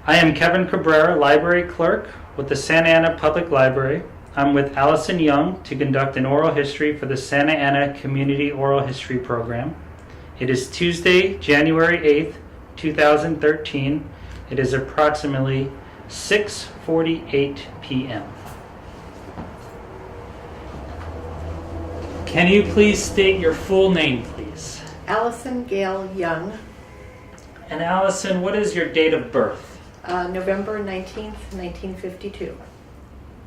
I am Kevin Cabrera, Library Clerk with the Santa Ana Public Library. I'm with Alison Young to conduct an oral history for the Santa Ana Community Oral History Program. It is Tuesday, January 8th, 2013. It is approximately 6:48 p.m. Can you please state your full name, please? Alison Gail Young. And Alison, what is your date of birth? November 19th, 1952.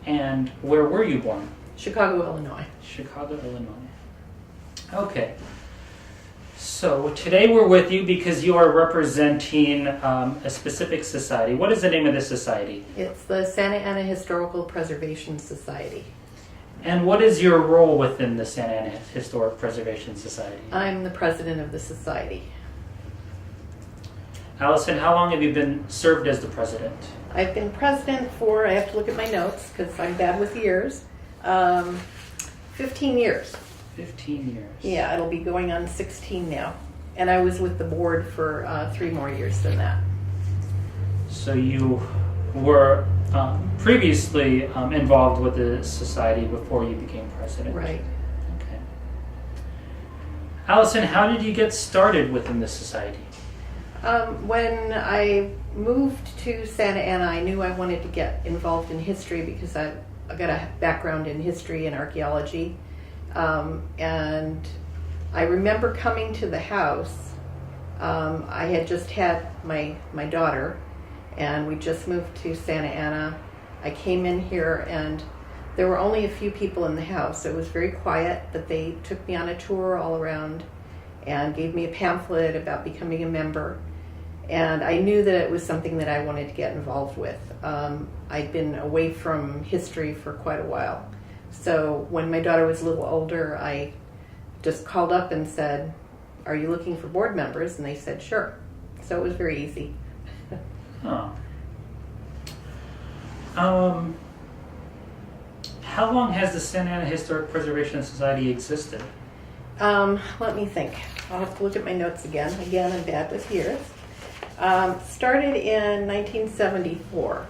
And where were you born? Chicago, Illinois. Chicago, Illinois. Okay. So today we're with you because you are representing a specific society. What is the name of this society? It's the Santa Ana Historical Preservation Society. And what is your role within the Santa Ana Historic Preservation Society? I'm the president of the society. Alison, how long have you been served as the president? I've been president for, I have to look at my notes because I'm bad with years, 15 years. 15 years. Yeah, it'll be going on 16 now. And I was with the board for 3 more years than that. So you were previously involved with the society before you became president? Right. Okay. Alison, how did you get started within the society? When I moved to Santa Ana, I knew I wanted to get involved in history because I got a background in history and archaeology. And I remember coming to the house. I had just had my daughter, and we just moved to Santa Ana. I came in here, and there were only a few people in the house. It was very quiet, but they took me on a tour all around and gave me a pamphlet about becoming a member. And I knew that it was something that I wanted to get involved with. I'd been away from history for quite a while. So when my daughter was a little older, I just called up and said, "Are you looking for board members?" And they said, "Sure." So it was very easy. Huh. How long has the Santa Ana Historic Preservation Society existed? Let me think. I'll have to look at my notes again. Again, I'm bad with years. Started in 1974.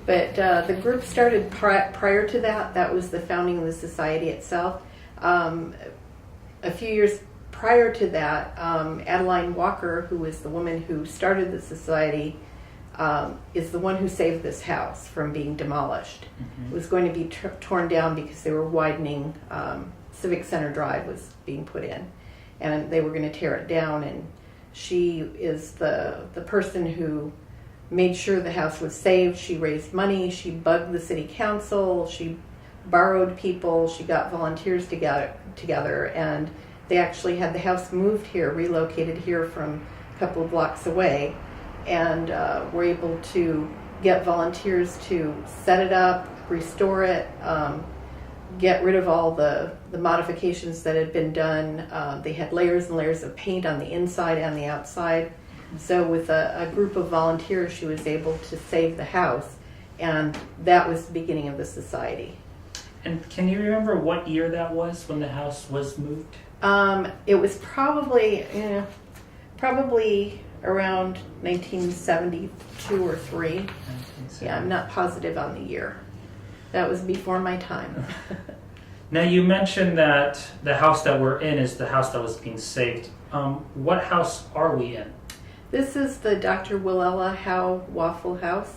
But the group started prior to that. That was the founding of the society itself. A few years prior to that, Adeline Walker, who was the woman who started the society, is the one who saved this house from being demolished. Mm-hmm. It was going to be torn down because they were widening. Civic Center Drive was being put in, and they were going to tear it down. And she is the person who made sure the house was saved. She raised money. She bugged the city council. She borrowed people. She got volunteers together, and they actually had the house moved here, relocated here from a couple of blocks away, and were able to get volunteers to set it up, restore it, get rid of all the modifications that had been done. They had layers and layers of paint on the inside and the outside. So with a group of volunteers, she was able to save the house, and that was the beginning of the society. And can you remember what year that was when the house was moved? It was probably around 1972 or 3. Yeah, I'm not positive on the year. That was before my time. Now you mentioned that the house that we're in is the house that was being saved. What house are we in? This is the Dr. Willella Howe Waffle House.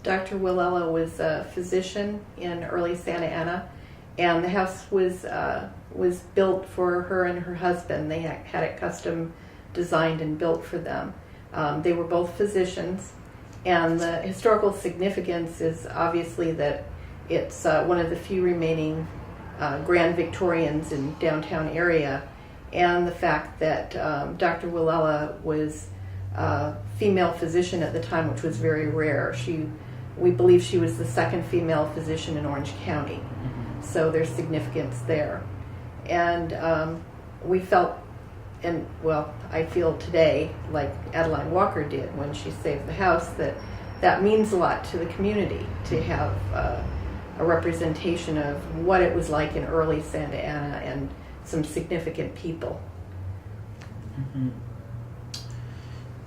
Dr. Willella was a physician in early Santa Ana, and the house was built for her and her husband. They had it custom designed and built for them. They were both physicians, and the historical significance is obviously that it's one of the few remaining Grand Victorians in downtown area, and the fact that Dr. Willella was a female physician at the time, which was very rare. We believe she was the second female physician in Orange County, so there's significance there. And we felt, and well, I feel today, like Adeline Walker did when she saved the house, that means a lot to the community to have a representation of what it was like in early Santa Ana and some significant people. Mm-hmm.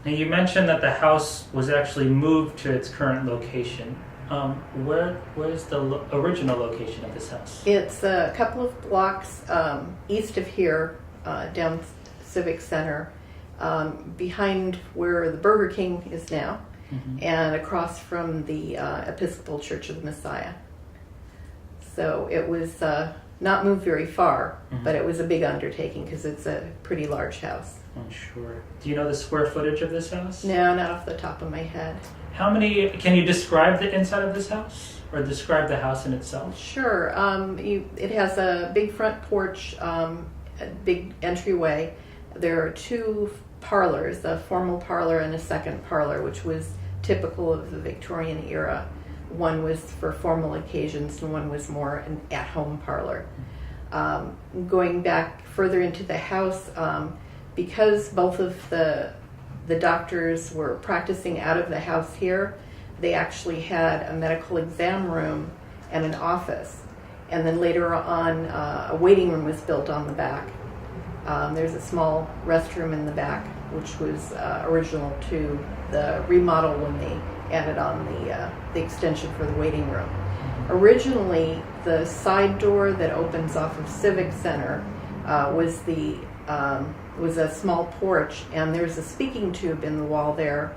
Now you mentioned that the house was actually moved to its current location. Where's the original location of this house? It's a couple of blocks east of here, down Civic Center, behind where the Burger King is now, and across from the Episcopal Church of the Messiah. So it was not moved very far, but it was a big undertaking because it's a pretty large house. I'm sure. Do you know the square footage of this house? No, not off the top of my head. Can you describe the inside of this house? Or describe the house in itself? Sure. It has a big front porch, a big entryway. There are two parlors, a formal parlor and a second parlor, which was typical of the Victorian era. One was for formal occasions and one was more an at-home parlor. Going back further into the house, because both of the doctors were practicing out of the house here, they actually had a medical exam room and an office. And then later on, a waiting room was built on the back. There's a small restroom in the back, which was original to the remodel when they added on the extension for the waiting room. Originally, the side door that opens off of Civic Center was a small porch, and there's a speaking tube in the wall there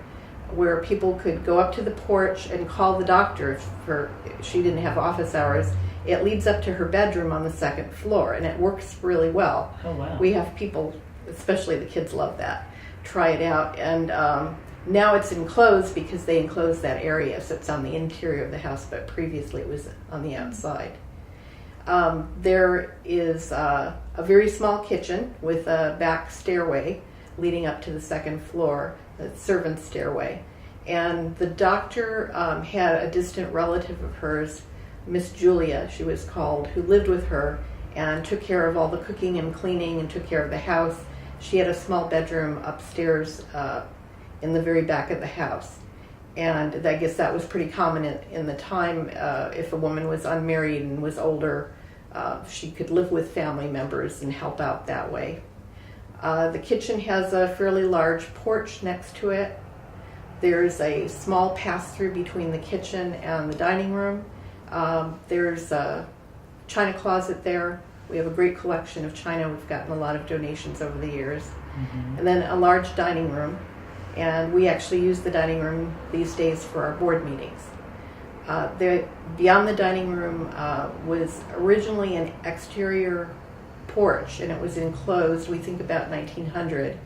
where people could go up to the porch and call the doctor if she didn't have office hours. It leads up to her bedroom on the second floor, and it works really well. Oh, wow. We have people, especially the kids love that, try it out. And now it's enclosed because they enclosed that area, so it's on the interior of the house, but previously it was on the outside. There is a very small kitchen with a back stairway leading up to the second floor, the servant's stairway. And the doctor had a distant relative of hers, Miss Julia, she was called, who lived with her and took care of all the cooking and cleaning and took care of the house. She had a small bedroom upstairs in the very back of the house. And I guess that was pretty common in the time. If a woman was unmarried and was older, she could live with family members and help out that way. The kitchen has a fairly large porch next to it. There's a small pass-through between the kitchen and the dining room. There's a china closet there. We have a great collection of china. We've gotten a lot of donations over the years. And then a large dining room. And we actually use the dining room these days for our board meetings. Beyond the dining room was originally an exterior porch, and it was enclosed, we think about 1900,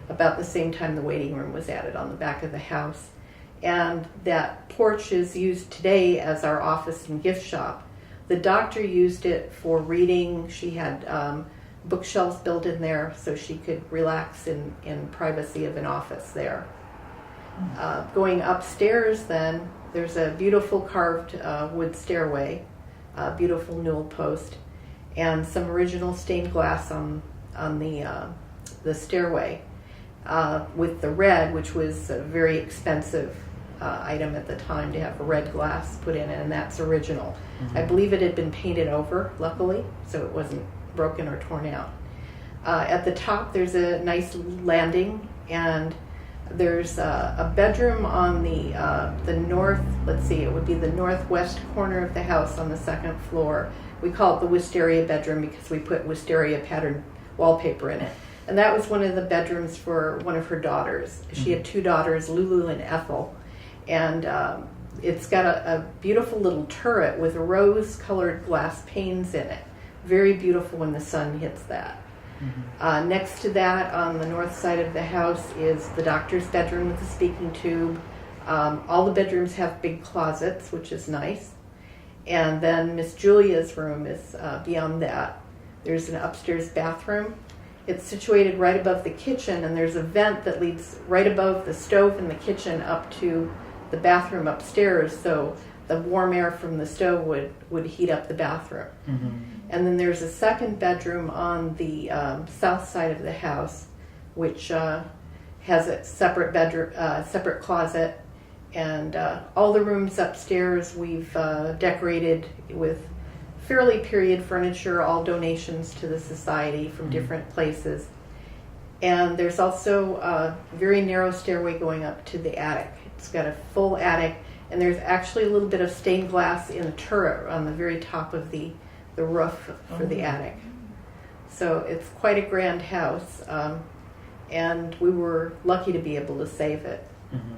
about the same time the waiting room was added on the back of the house. And that porch is used today as our office and gift shop. The doctor used it for reading. She had bookshelves built in there so she could relax in privacy of an office there. Going upstairs then, there's a beautiful carved wood stairway, a beautiful newel post, and some original stained glass on the stairway with the red, which was a very expensive item at the time to have a red glass put in it, and that's original. I believe it had been painted over, luckily, so it wasn't broken or torn out. At the top, there's a nice landing, and there's a bedroom on the north, let's see, it would be the northwest corner of the house on the second floor. We call it the wisteria bedroom because we put wisteria pattern wallpaper in it. And that was one of the bedrooms for one of her daughters. She had two daughters, Lulu and Ethel. And it's got a beautiful little turret with rose-colored glass panes in it. Very beautiful when the sun hits that. Next to that, on the north side of the house, is the doctor's bedroom with the speaking tube. All the bedrooms have big closets, which is nice. And then Miss Julia's room is beyond that. There's an upstairs bathroom. It's situated right above the kitchen, and there's a vent that leads right above the stove in the kitchen up to the bathroom upstairs, so the warm air from the stove would heat up the bathroom. And then there's a second bedroom on the south side of the house, which has a separate bedroom, separate closet, and all the rooms upstairs we've decorated with fairly period furniture, all donations to the society from different places. And there's also a very narrow stairway going up to the attic. It's got a full attic, and there's actually a little bit of stained glass in the turret on the very top of the roof for the attic. So it's quite a grand house, and we were lucky to be able to save it. Mm-hmm.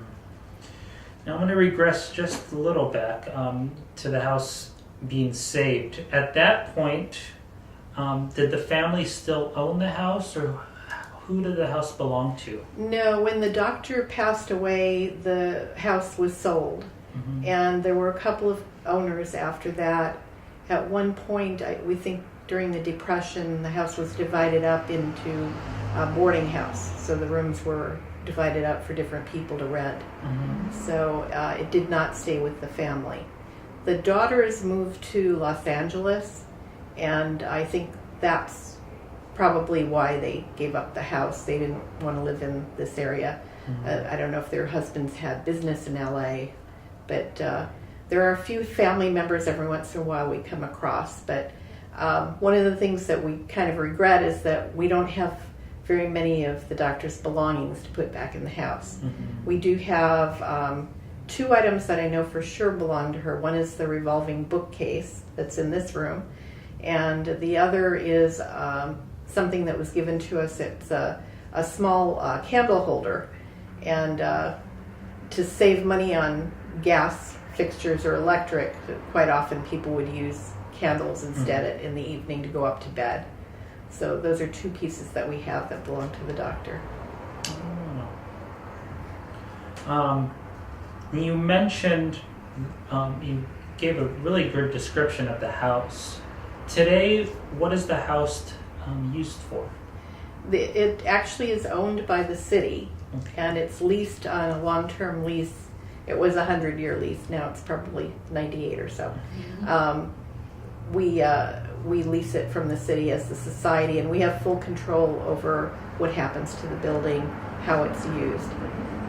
Now I'm going to regress just a little back to the house being saved. At that point, did the family still own the house, or who did the house belong to? No, when the doctor passed away, the house was sold. Mm-hmm. And there were a couple of owners after that. At one point, we think during the Depression, the house was divided up into a boarding house. So the rooms were divided up for different people to rent. Mm-hmm. So it did not stay with the family. The daughters moved to Los Angeles, and I think that's probably why they gave up the house. They didn't want to live in this area. Mm-hmm. I don't know if their husbands had business in LA, but there are a few family members every once in a while we come across. But one of the things that we kind of regret is that we don't have very many of the doctor's belongings to put back in the house. Mm-hmm. We do have 2 items that I know for sure belong to her. One is the revolving bookcase that's in this room, and the other is something that was given to us. It's a small candle holder, and to save money on gas fixtures or electric, quite often people would use candles instead in the evening to go up to bed. So those are 2 pieces that we have that belong to the doctor. You mentioned, you gave a really good description of the house. Today, what is the house used for? It actually is owned by the city, and it's leased on a long-term lease. It was a 100-year lease. Now it's probably 98 or so. Mm-hmm. We lease it from the city as the society, and we have full control over what happens to the building, how it's used.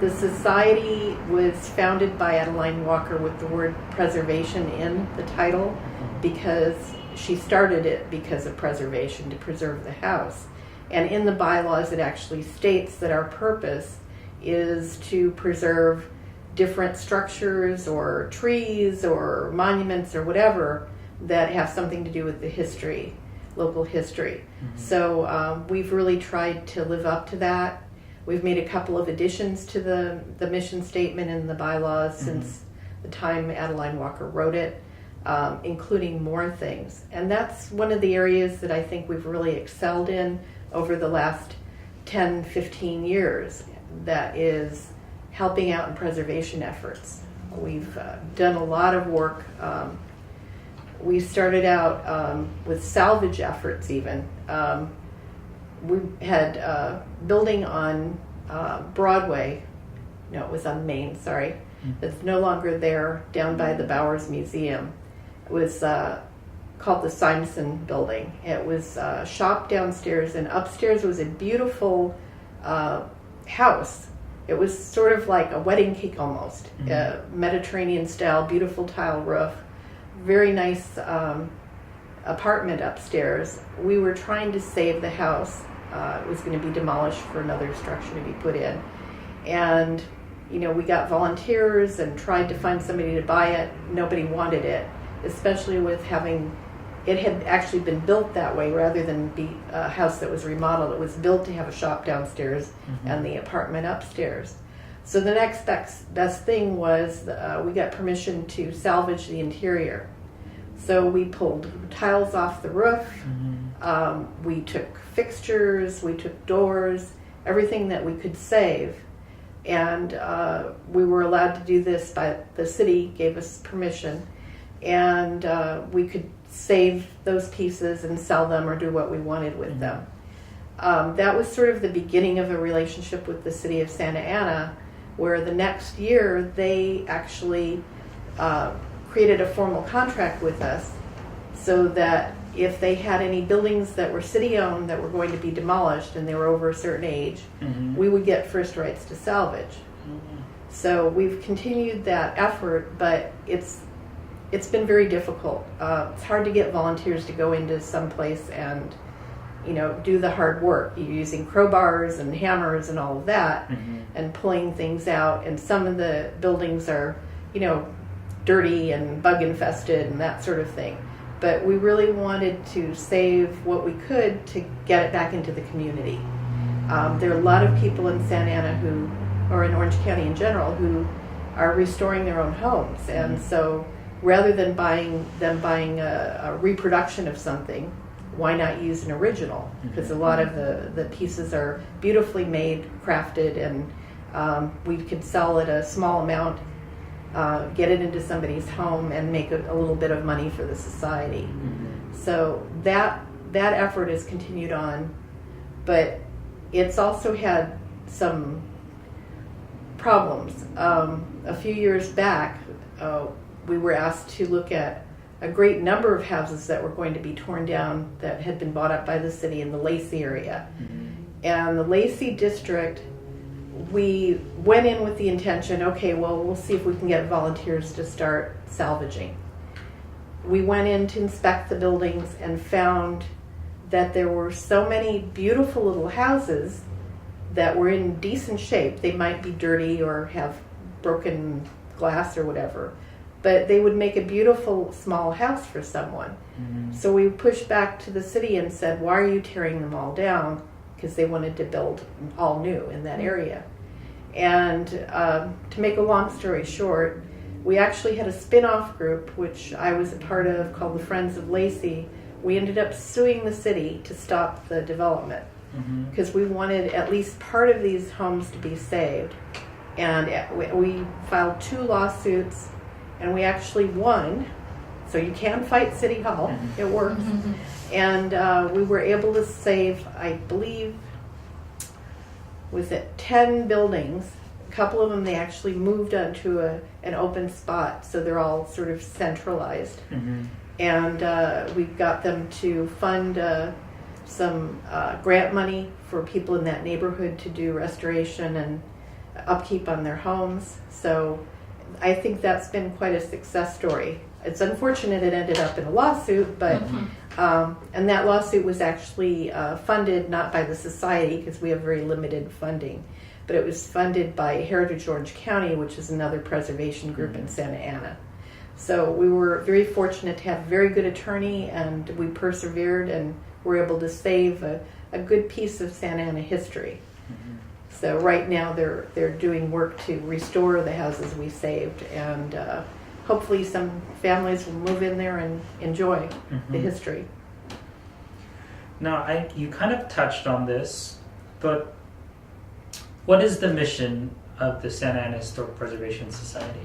The society was founded by Adeline Walker with the word preservation in the title, because she started it because of preservation, to preserve the house. And in the bylaws, it actually states that our purpose is to preserve different structures or trees or monuments or whatever that have something to do with the history, local history. Mm-hmm. So we've really tried to live up to that. We've made a couple of additions to the mission statement and the bylaws since the time Adeline Walker wrote it, including more things. And that's one of the areas that I think we've really excelled in over the last 10, 15 years, that is helping out in preservation efforts. We've done a lot of work. We started out with salvage efforts even. We had a building on Broadway, no, it was on Main, sorry, that's no longer there, down by the Bowers Museum. It was called the Simonson Building. It was a shop downstairs, and upstairs was a beautiful house. It was sort of like a wedding cake almost, Mediterranean style, beautiful tile roof, very nice apartment upstairs. We were trying to save the house. It was going to be demolished for another structure to be put in. And, we got volunteers and tried to find somebody to buy it. Nobody wanted it, especially with it had actually been built that way rather than be a house that was remodeled. It was built to have a shop downstairs and the apartment upstairs. So the next best thing was we got permission to salvage the interior. So we pulled tiles off the roof, we took fixtures, we took doors, everything that we could save. And we were allowed to do this by the city gave us permission. And we could save those pieces and sell them or do what we wanted with them. That was sort of the beginning of a relationship with the city of Santa Ana, where the next year they actually created a formal contract with us so that if they had any buildings that were city-owned that were going to be demolished and they were over a certain age, we would get first rights to salvage. So we've continued that effort, but it's been very difficult. It's hard to get volunteers to go into some place and do the hard work. You're using crowbars and hammers and all of that, and pulling things out. And some of the buildings are, dirty and bug infested and that sort of thing. But we really wanted to save what we could to get it back into the community. There are a lot of people in Santa Ana or in Orange County in general, who are restoring their own homes. And so rather than buying a reproduction of something, why not use an original? Because a lot of the pieces are beautifully made, crafted, and we could sell it a small amount, get it into somebody's home, and make a little bit of money for the society. So that effort has continued on, but it's also had some problems. A few years back, we were asked to look at a great number of houses that were going to be torn down that had been bought up by the city in the Lacey area. And the Lacey district, we went in with the intention, okay, well, we'll see if we can get volunteers to start salvaging. We went in to inspect the buildings and found that there were so many beautiful little houses that were in decent shape. They might be dirty or have broken glass or whatever, but they would make a beautiful small house for someone. So we pushed back to the city and said, why are you tearing them all down? Because they wanted to build all new in that area. And to make a long story short, we actually had a spin-off group, which I was a part of, called the Friends of Lacey. We ended up suing the city to stop the development, because we wanted at least part of these homes to be saved. And we filed 2 lawsuits, and we actually won. So you can fight City Hall. It works. And we were able to save, I believe, was it 10 buildings. A couple of them they actually moved onto an open spot, so they're all sort of centralized. And we got them to fund some grant money for people in that neighborhood to do restoration and upkeep on their homes. So I think that's been quite a success story. It's unfortunate it ended up in a lawsuit, but and that lawsuit was actually funded not by the society, because we have very limited funding, but it was funded by Heritage Orange County, which is another preservation group in Santa Ana. So we were very fortunate to have a very good attorney, and we persevered and were able to save a good piece of Santa Ana history. So right now they're doing work to restore the houses we saved, and hopefully some families will move in there and enjoy the history. Now, you kind of touched on this, but what is the mission of the Santa Ana Historic Preservation Society?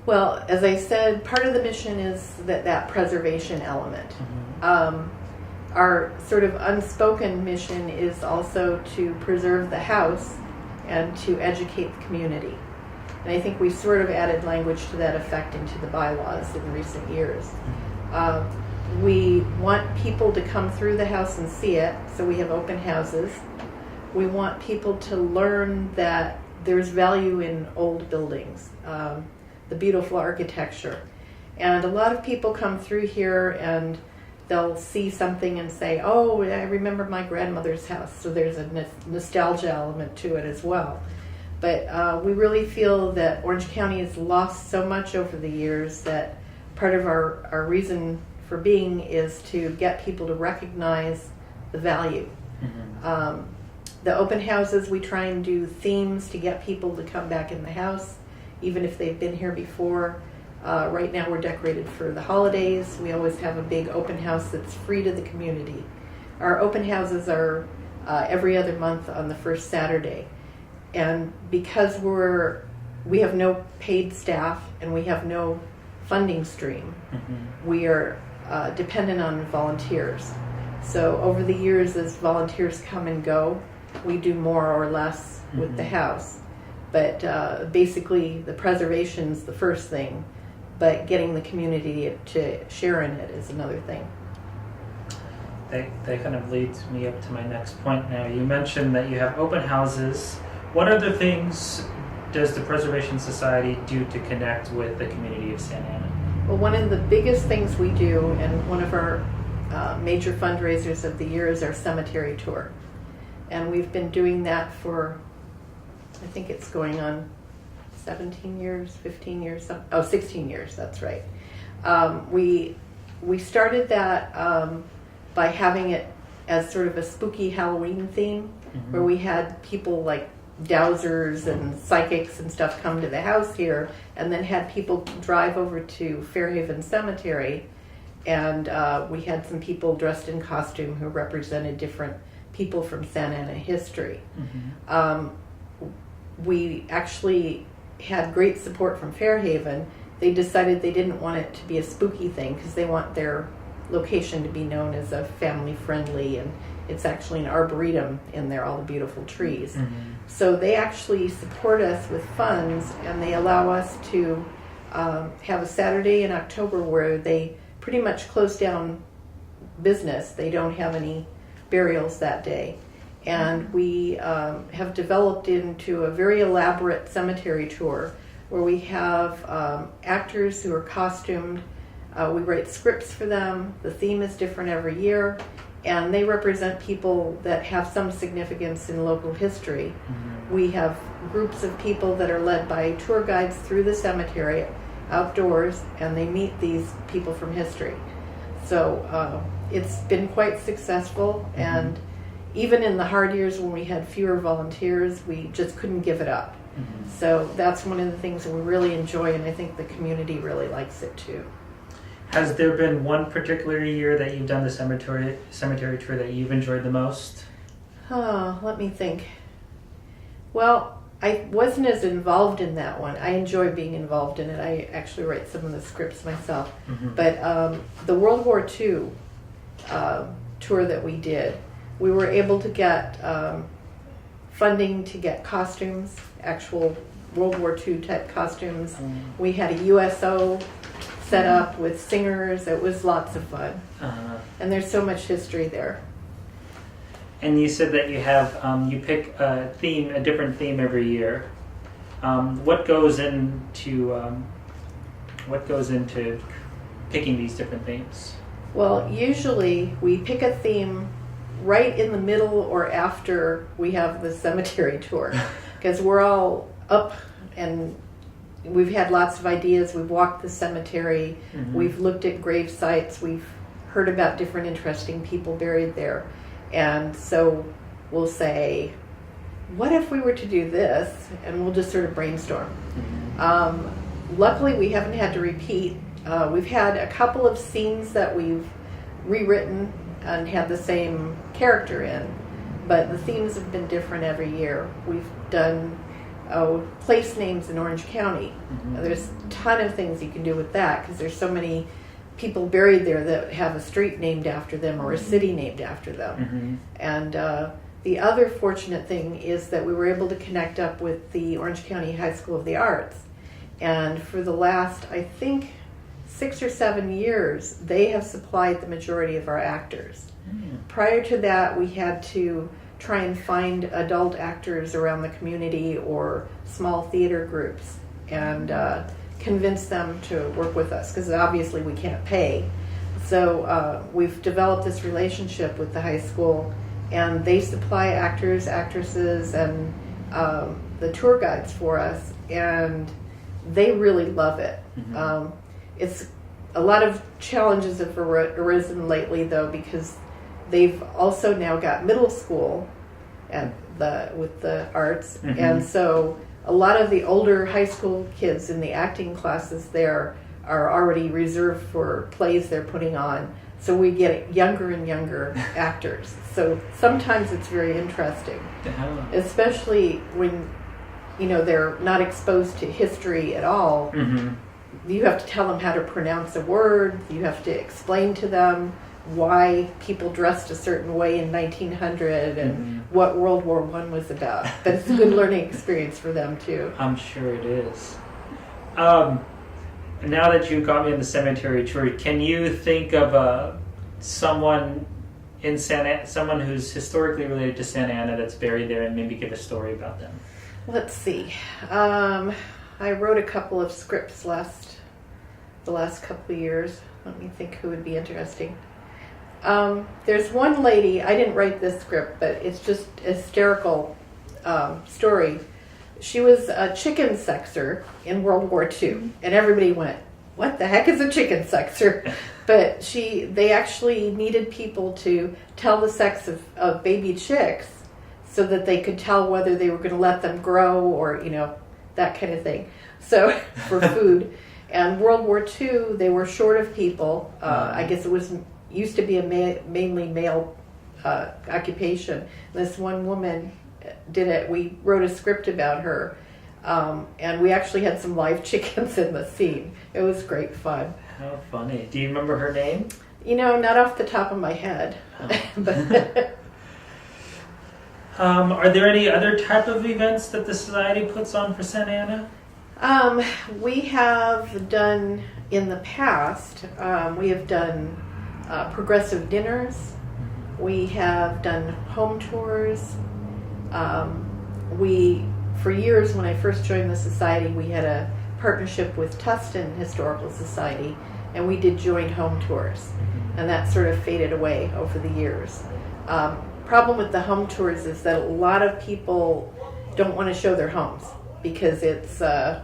Well, as I said, part of the mission is that preservation element. Our sort of unspoken mission is also to preserve the house and to educate the community. And I think we sort of added language to that effect into the bylaws in recent years. We want people to come through the house and see it, so we have open houses. We want people to learn that there's value in old buildings, the beautiful architecture. And a lot of people come through here and they'll see something and say, oh, I remember my grandmother's house. So there's a nostalgia element to it as well. But we really feel that Orange County has lost so much over the years that part of our reason for being is to get people to recognize the value. The open houses, we try and do themes to get people to come back in the house, even if they've been here before. Right now we're decorated for the holidays. We always have a big open house that's free to the community. Our open houses are every other month on the first Saturday. And because we have no paid staff and we have no funding stream, we are dependent on volunteers. So over the years, as volunteers come and go, we do more or less with the house. But basically, the preservation's the first thing, but getting the community to share in it is another thing. That kind of leads me up to my next point now. You mentioned that you have open houses. What other things does the Preservation Society do to connect with the community of Santa Ana? Well, one of the biggest things we do, and one of our major fundraisers of the year is our cemetery tour. And we've been doing that for, I think it's going on 17 years, 15 years, 16 years, that's right. We started that by having it as sort of a spooky Halloween theme, where we had people like dowsers and psychics and stuff come to the house here, and then had people drive over to Fairhaven Cemetery, and we had some people dressed in costume who represented different people from Santa Ana history. We actually had great support from Fairhaven. They decided they didn't want it to be a spooky thing because they want their location to be known as a family friendly, and it's actually an arboretum in there, all the beautiful trees. So they actually support us with funds, and they allow us to have a Saturday in October where they pretty much close down business. They don't have any burials that day. And we have developed into a very elaborate cemetery tour where we have actors who are costumed. We write scripts for them. The theme is different every year, and they represent people that have some significance in local history. We have groups of people that are led by tour guides through the cemetery outdoors, and they meet these people from history. So it's been quite successful, and even in the hard years when we had fewer volunteers, we just couldn't give it up. So that's one of the things that we really enjoy, and I think the community really likes it too. Has there been one particular year that you've done the cemetery tour that you've enjoyed the most? Let me think. Well, I wasn't as involved in that one. I enjoy being involved in it. I actually write some of the scripts myself. But the World War II tour that we did, we were able to get funding to get costumes, actual World War II type costumes. We had a USO set up with singers. It was lots of fun. And there's so much history there. And you said that you have you pick a different theme every year. What goes into picking these different themes? Well, usually we pick a theme right in the middle or after we have the cemetery tour, because we're all up and we've had lots of ideas. We've walked the cemetery, we've looked at grave sites, we've heard about different interesting people buried there. And so we'll say, what if we were to do this? And we'll just sort of brainstorm. Luckily, we haven't had to repeat. We've had a couple of scenes that we've rewritten and had the same character in, but the themes have been different every year. We've done place names in Orange County. There's a ton of things you can do with that because there's so many people buried there that have a street named after them or a city named after them. And the other fortunate thing is that we were able to connect up with the Orange County High School of the Arts. And for the last, I think, 6 or 7 years, they have supplied the majority of our actors. Prior to that, we had to try and find adult actors around the community or small theater groups and convince them to work with us, because obviously we can't pay. So we've developed this relationship with the high school, and they supply actors, actresses, and the tour guides for us, and they really love it. It's a lot of challenges have arisen lately, though, because they've also now got middle school with the arts, and so a lot of the older high school kids in the acting classes there are already reserved for plays they're putting on. So we get younger and younger actors. So sometimes it's very interesting, especially when they're not exposed to history at all. You have to tell them how to pronounce a word. You have to explain to them why people dressed a certain way in 1900 and what World War I was about. But it's a good learning experience for them too. I'm sure it is. Now that you've got me in the cemetery tour, can you think of someone who's historically related to Santa Ana that's buried there, and maybe give a story about them? Let's see. I wrote a couple of scripts the last couple of years. Let me think who would be interesting. There's one lady, I didn't write this script, but it's just a hysterical story. She was a chicken sexer in World War II, and everybody went, what the heck is a chicken sexer? But they actually needed people to tell the sex of baby chicks so that they could tell whether they were going to let them grow or, that kind of thing. So, for food. And World War II, they were short of people. I guess it used to be a mainly male occupation. This one woman did it. We wrote a script about her, and we actually had some live chickens in the scene. It was great fun. How funny. Do you remember her name? Not off the top of my head. But Are there any other type of events that the Society puts on for Santa Ana? We have done in the past, we have done progressive dinners. We have done home tours. For years, when I first joined the Society, we had a partnership with Tustin Historical Society, and we did joint home tours. And that sort of faded away over the years. Problem with the home tours is that a lot of people don't want to show their homes because it's a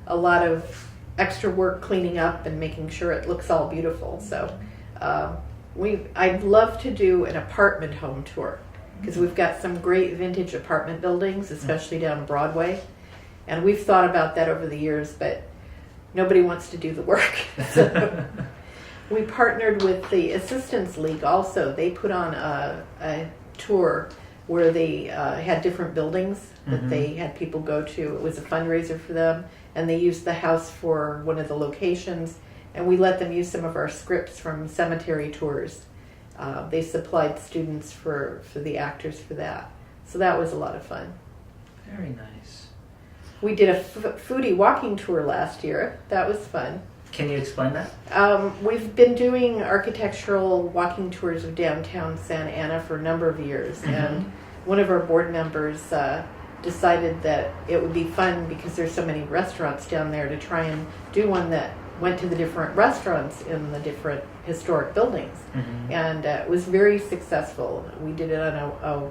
lot of extra work cleaning up and making sure it looks all beautiful. So I'd love to do an apartment home tour because we've got some great vintage apartment buildings, especially down Broadway. And we've thought about that over the years, but nobody wants to do the work. So we partnered with the Assistance League also. They put on a tour where they had different buildings that they had people go to. It was a fundraiser for them, and they used the house for one of the locations, and we let them use some of our scripts from cemetery tours. They supplied students for the actors for that. So that was a lot of fun. Very nice. We did a foodie walking tour last year. That was fun. Can you explain that? We've been doing architectural walking tours of downtown Santa Ana for a number of years, and one of our board members decided that it would be fun because there's so many restaurants down there to try and do one that went to the different restaurants in the different historic buildings. And it was very successful. We did it on a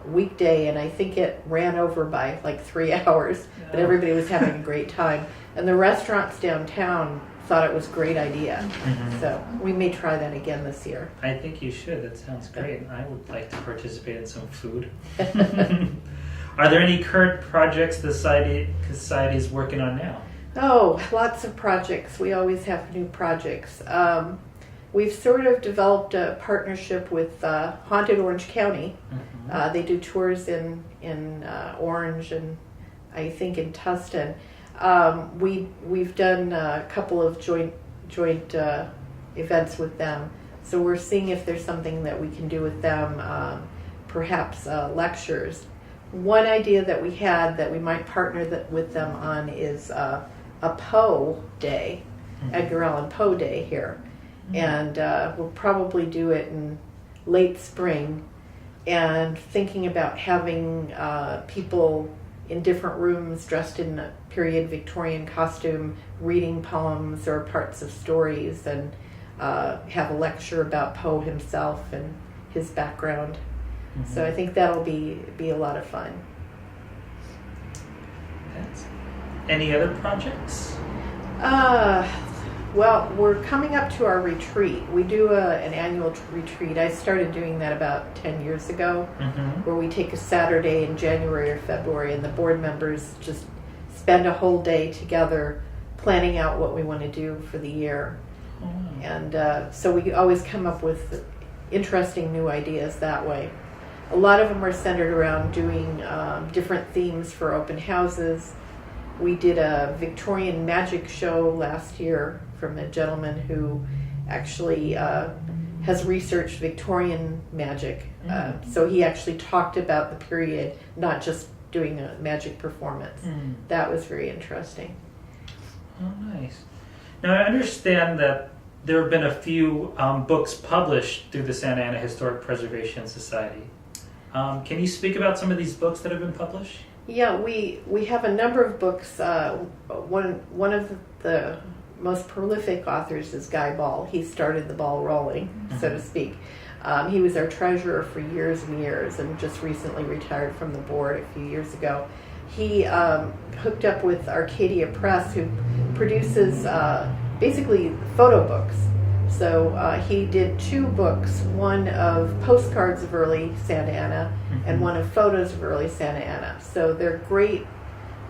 weekday, and I think it ran over by like 3 hours, but everybody was having a great time. And the restaurants downtown thought it was a great idea. So we may try that again this year. I think you should. That sounds great. I would like to participate in some food. Are there any current projects the Society is working on now? Oh, lots of projects. We always have new projects. We've sort of developed a partnership with Haunted Orange County. They do tours in Orange and I think in Tustin. We've done a couple of joint events with them. So we're seeing if there's something that we can do with them, perhaps lectures. One idea that we had that we might partner with them on is a Poe Day, Edgar Allan Poe Day here. And we'll probably do it in late spring, and thinking about having people in different rooms dressed in a period Victorian costume, reading poems or parts of stories, and have a lecture about Poe himself and his background. So I think that'll be a lot of fun. Any other projects? Well, we're coming up to our retreat. We do an annual retreat. I started doing that about 10 years ago, where we take a Saturday in January or February, and the board members just spend a whole day together planning out what we want to do for the year. And so we always come up with interesting new ideas that way. A lot of them are centered around doing different themes for open houses. We did a Victorian magic show last year from a gentleman who actually has researched Victorian magic. So he actually talked about the period, not just doing a magic performance. That was very interesting. Oh, nice. Now, I understand that there have been a few books published through the Santa Ana Historic Preservation Society. Can you speak about some of these books that have been published? Yeah, we have a number of books. One of the most prolific authors is Guy Ball. He started the ball rolling, so to speak. He was our treasurer for years and years, and just recently retired from the board a few years ago. He hooked up with Arcadia Press, who produces basically photo books. So he did 2 books, one of postcards of early Santa Ana and one of photos of early Santa Ana. So they're great,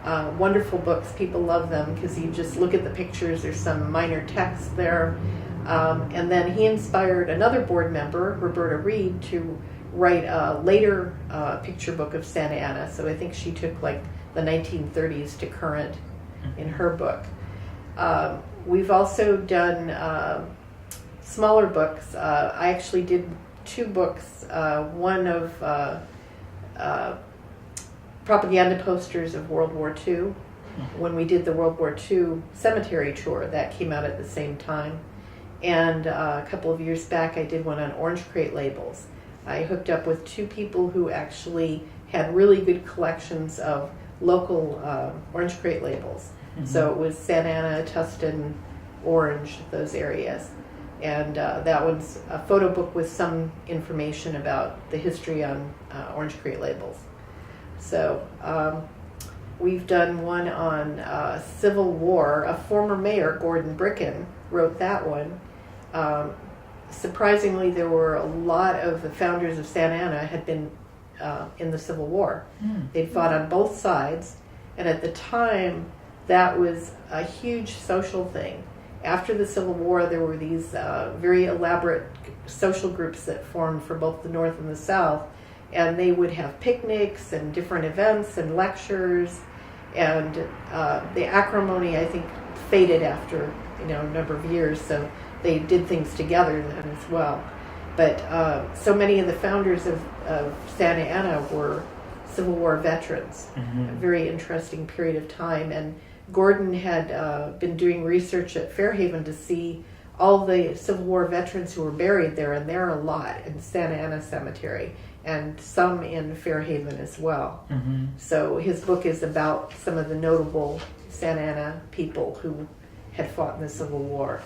wonderful books. People love them because you just look at the pictures, there's some minor text there. And then he inspired another board member, Roberta Reed, to write a later picture book of Santa Ana. So I think she took like the 1930s to current in her book. We've also done smaller books. I actually did 2 books, one of propaganda posters of World War II. When we did the World War II cemetery tour, that came out at the same time. And a couple of years back, I did one on orange crate labels. I hooked up with 2 people who actually had really good collections of local orange crate labels. So it was Santa Ana, Tustin, Orange, those areas. And that one's a photo book with some information about the history on orange crate labels. So we've done one on Civil War. A former mayor, Gordon Bricken, wrote that one. Surprisingly, there were a lot of the founders of Santa Ana had been in the Civil War. They'd fought on both sides, and at the time, that was a huge social thing. After the Civil War, there were these very elaborate social groups that formed for both the North and the South, and they would have picnics and different events and lectures, and the acrimony, I think, faded after a number of years, so they did things together then as well. But so many of the founders of Santa Ana were Civil War veterans. A very interesting period of time, and Gordon had been doing research at Fairhaven to see all the Civil War veterans who were buried there, and there are a lot in Santa Ana Cemetery, and some in Fairhaven as well. So his book is about some of the notable Santa Ana people who had fought in the Civil War.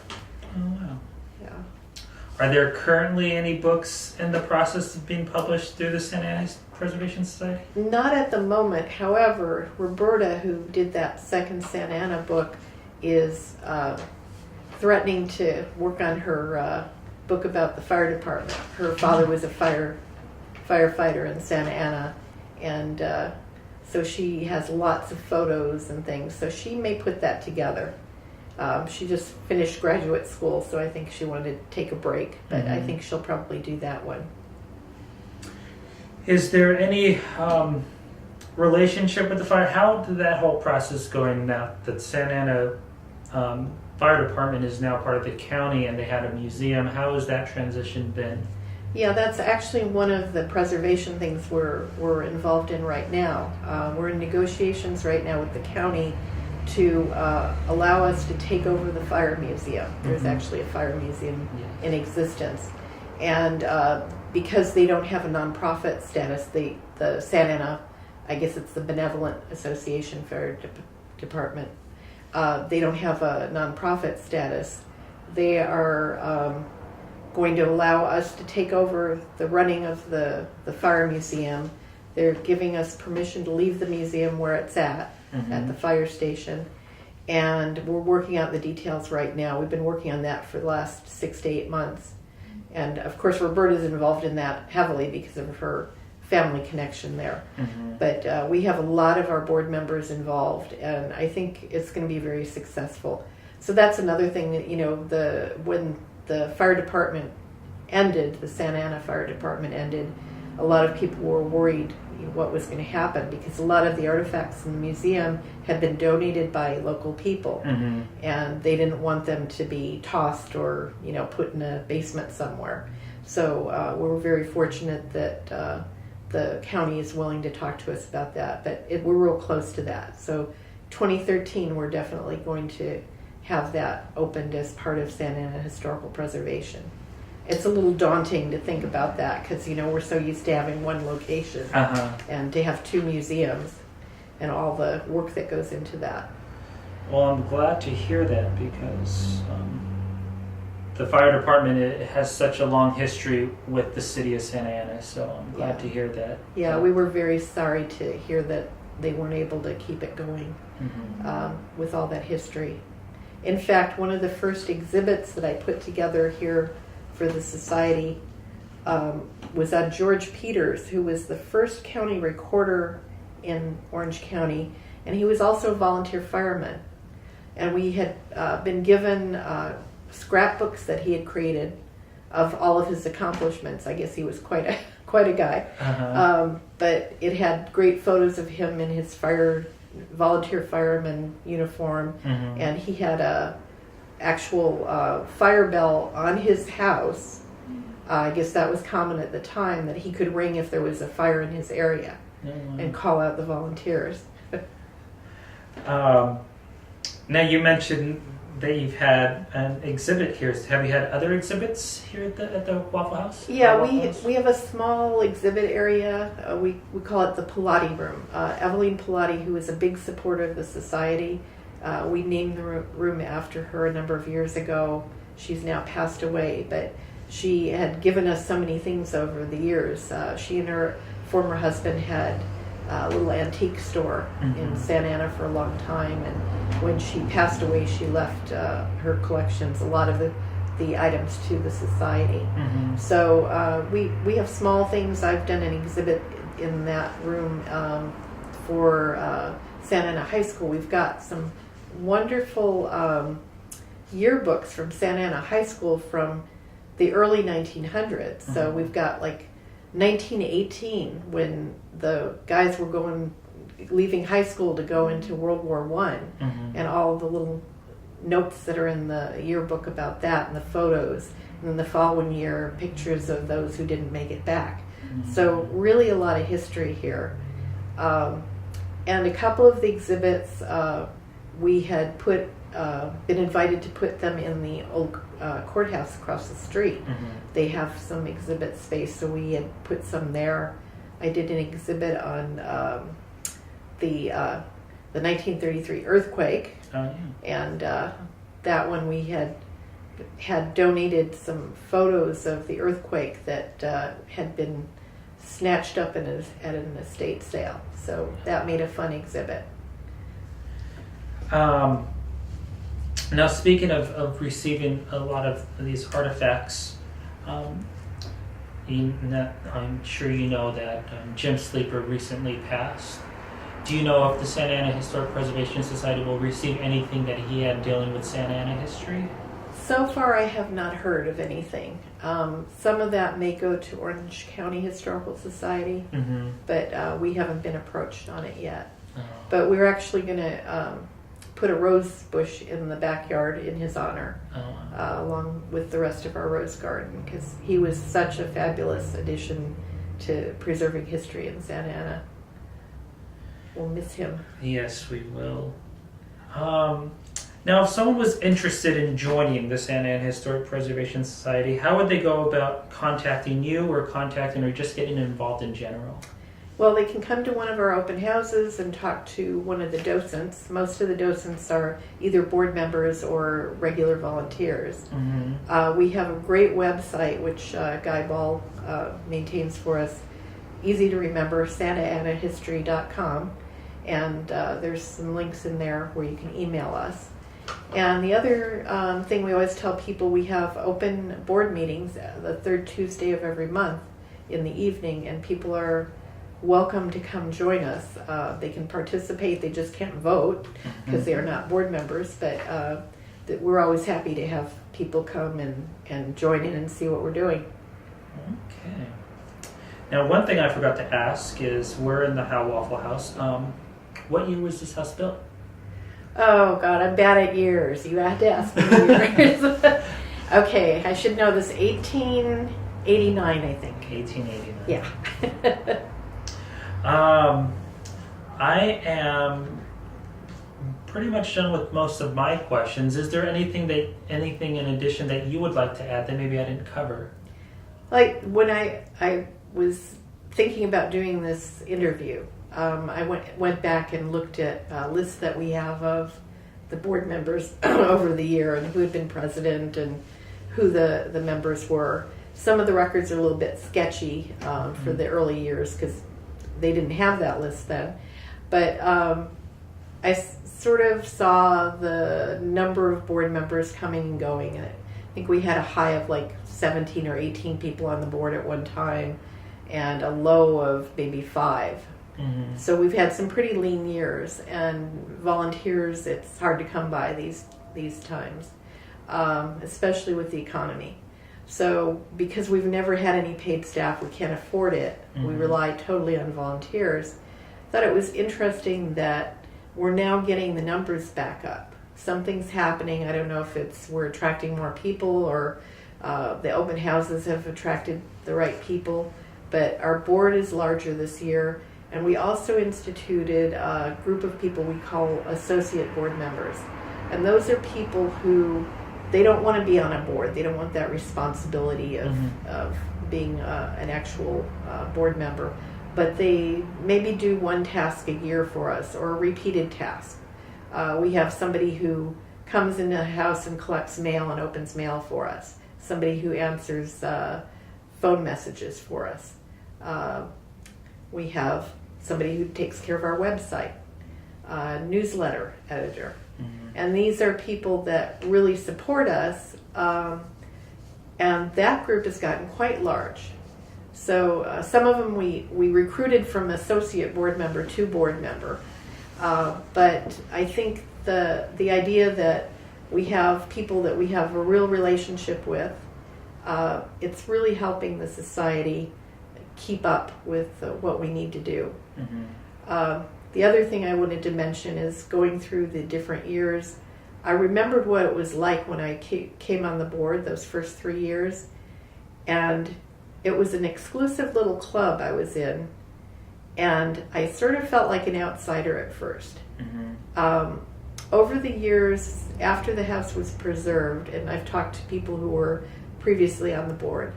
Oh, wow. Yeah. Are there currently any books in the process of being published through the Santa Ana Preservation Society? Not at the moment. However, Roberta, who did that second Santa Ana book, is threatening to work on her book about the fire department. Her father was a firefighter in Santa Ana, and so she has lots of photos and things. So she may put that together. She just finished graduate school, so I think she wanted to take a break, but I think she'll probably do that one. Is there any relationship with the fire? How did that whole process going now that Santa Ana Fire Department is now part of the county and they had a museum? How has that transition been? Yeah, that's actually one of the preservation things we're involved in right now. We're in negotiations right now with the county to allow us to take over the fire museum. There's actually a fire museum in existence. And because they don't have a nonprofit status, the Santa Ana, I guess it's the Benevolent Association Fire Department, they don't have a nonprofit status. They are going to allow us to take over the running of the fire museum. They're giving us permission to leave the museum where it's at the fire station. And we're working out the details right now. We've been working on that for the last 6 to 8 months. And of course, Roberta's involved in that heavily because of her family connection there. But we have a lot of our board members involved, and I think it's going to be very successful. So that's another thing that, when the fire department ended, the Santa Ana Fire Department ended, a lot of people were worried what was going to happen because a lot of the artifacts in the museum had been donated by local people, and they didn't want them to be tossed or put in a basement somewhere. So we're very fortunate that the county is willing to talk to us about that, but we're real close to that. So 2013 we're definitely going to have that opened as part of Santa Ana Historical Preservation. It's a little daunting to think about that because we're so used to having one location and to have 2 museums and all the work that goes into that. Well, I'm glad to hear that because the fire department it has such a long history with the city of Santa Ana, so I'm glad to hear that. Yeah, we were very sorry to hear that they weren't able to keep it going with all that history. In fact, one of the first exhibits that I put together here for the society was on George Peters, who was the first county recorder in Orange County, and he was also a volunteer fireman. And we had been given scrapbooks that he had created of all of his accomplishments. I guess he was quite a guy. But it had great photos of him in his volunteer fireman uniform, and he had a actual fire bell on his house. I guess that was common at the time, that he could ring if there was a fire in his area and call out the volunteers. Now you mentioned that you've had an exhibit here. Have you had other exhibits here at the Waffle House? Yeah, we have a small exhibit area. We call it the Pilati Room. Eveline Pilati, who is a big supporter of the society, we named the room after her a number of years ago. She's now passed away, but she had given us so many things over the years. She and her former husband had a little antique store in Santa Ana for a long time, and when she passed away, she left her collections, a lot of the items, to the society. So we have small things. I've done an exhibit in that room for Santa Ana High School. We've got some wonderful yearbooks from Santa Ana High School from the early 1900s. So we've got like 1918, when the guys were leaving high school to go into World War I, and all the little notes that are in the yearbook about that, and the photos, and then the following year pictures of those who didn't make it back. So really a lot of history here. And a couple of the exhibits we had been invited to put them in the old courthouse across the street. They have some exhibit space, so we had put some there. I did an exhibit on the 1933 earthquake, and that one we had donated some photos of the earthquake that had been snatched up at an estate sale. So that made a fun exhibit. Now, speaking of receiving a lot of these artifacts, I'm sure you know that Jim Sleeper recently passed. Do you know if the Santa Ana Historic Preservation Society will receive anything that he had dealing with Santa Ana history? So far, I have not heard of anything. Some of that may go to Orange County Historical Society, but we haven't been approached on it yet. But we're actually going to put a rose bush in the backyard in his honor, along with the rest of our rose garden, because he was such a fabulous addition to preserving history in Santa Ana. We'll miss him. Yes, we will. Now, if someone was interested in joining the Santa Ana Historic Preservation Society, how would they go about contacting you or just getting involved in general? Well, they can come to one of our open houses and talk to one of the docents. Most of the docents are either board members or regular volunteers. We have a great website, which Guy Ball maintains for us. Easy to remember, santaanahistory.com. And there's some links in there where you can email us. And the other thing we always tell people, we have open board meetings the third Tuesday of every month in the evening, and people are welcome to come join us. They can participate, they just can't vote because they are not board members, but we're always happy to have people come and join in and see what we're doing. Okay. Now, one thing I forgot to ask is, we're in the Howe Waffle House. What year was this house built? Oh, God, I'm bad at years. You had to ask me years. Okay, I should know this. 1889, I think. 1889. Yeah. I am pretty much done with most of my questions. Is there anything in addition that you would like to add that maybe I didn't cover? Like when I was thinking about doing this interview, I went back and looked at lists that we have of the board members over the year and who had been president and who the members were. Some of the records are a little bit sketchy for the early years because they didn't have that list then. But I sort of saw the number of board members coming and going. I think we had a high of like 17 or 18 people on the board at one time and a low of maybe 5. Mm-hmm. So we've had some pretty lean years, and volunteers, it's hard to come by these times, especially with the economy. So because we've never had any paid staff, we can't afford it. Mm-hmm. We rely totally on volunteers. Thought it was interesting that we're now getting the numbers back up. Something's happening. I don't know if we're attracting more people or the open houses have attracted the right people, but our board is larger this year. And we also instituted a group of people we call associate board members. And those are people who, they don't want to be on a board. They don't want that responsibility of being an actual board member. But they maybe do one task a year for us or a repeated task. We have somebody who comes into the house and collects mail and opens mail for us. Somebody who answers phone messages for us. We have somebody who takes care of our website, newsletter editor. Mm-hmm. And these are people that really support us. And that group has gotten quite large. So some of them we recruited from associate board member to board member. But I think the idea that we have people that we have a real relationship with, it's really helping the society keep up with what we need to do. Mm-hmm. The other thing I wanted to mention is going through the different years. I remembered what it was like when I came on the board those first 3 years, and it was an exclusive little club I was in, and I sort of felt like an outsider at first. Mm-hmm. Over the years, after the house was preserved, and I've talked to people who were previously on the board,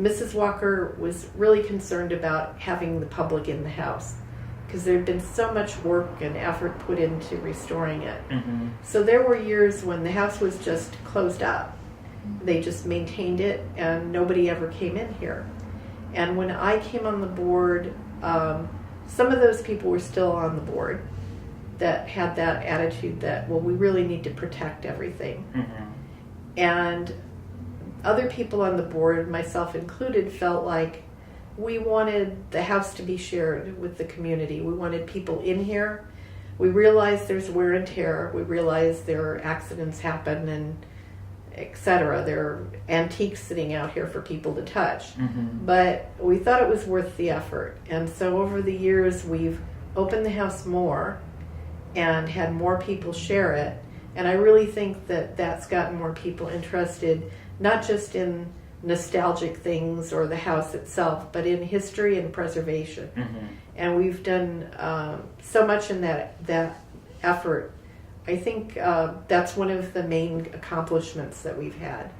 Mrs. Walker was really concerned about having the public in the house because there had been so much work and effort put into restoring it. Mm-hmm. So there were years when the house was just closed up. They just maintained it and nobody ever came in here. And when I came on the board, some of those people were still on the board that had that attitude that, well, we really need to protect everything. Mm-hmm. And other people on the board, myself included, felt like we wanted the house to be shared with the community. We wanted people in here. We realized there's wear and tear. We realized there are accidents happen and etc. There are antiques sitting out here for people to touch. Mm-hmm. But we thought it was worth the effort. And so over the years, we've opened the house more and had more people share it. And I really think that that's gotten more people interested, not just in nostalgic things or the house itself, but in history and preservation. Mm-hmm. And we've done so much in that effort. I think that's one of the main accomplishments that we've had.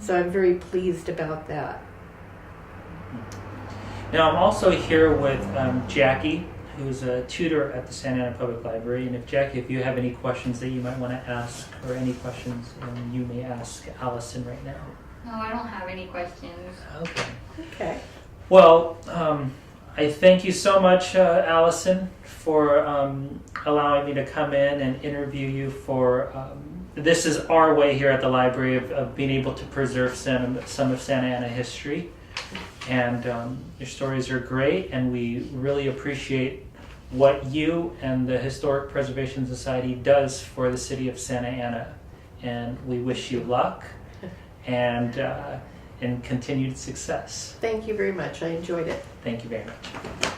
So I'm very pleased about that. Now I'm also here with Jackie, who's a tutor at the Santa Ana Public Library. And if you have any questions that you might want to ask, or any questions, you may ask Alison right now. No, I don't have any questions. Okay. Okay. Well, I thank you so much, Alison, for allowing me to come in and interview you for, this is our way here at the library of being able to preserve some of Santa Ana history. And your stories are great, and we really appreciate what you and the Historic Preservation Society does for the city of Santa Ana. And we wish you luck and continued success. Thank you very much. I enjoyed it. Thank you very much.